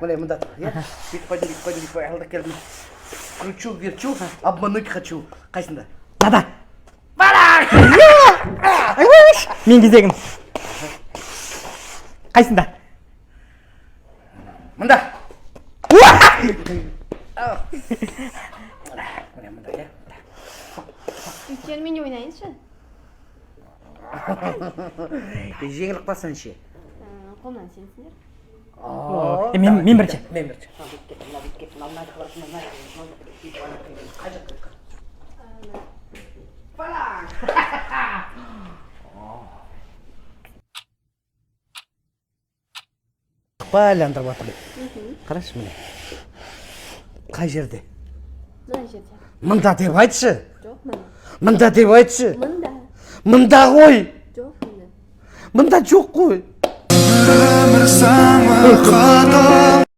міне мында тұр, иә? Бүйтіп қойдым, алдап келдім. Кручу, верчу, обмануть хочу. Қайсында? Мынада. Балақ! Мен кезегім. Қайсында? Мында. Міне мында, иә? Үйтермен ойнайыншы. Жеңіліп қалсын ше. Қолынан сенсіңдер. Мен бірінші. Мен бірінші. Байландырып жатыр. Қарашы міне. Қай жерде? Мына жерде. Мында деп айтшы. Жоқ, мына. Мында деп айтшы. Мында. Мында ғой. Жоқ, мына. Мында жоқ қой. Өмір заңы қатал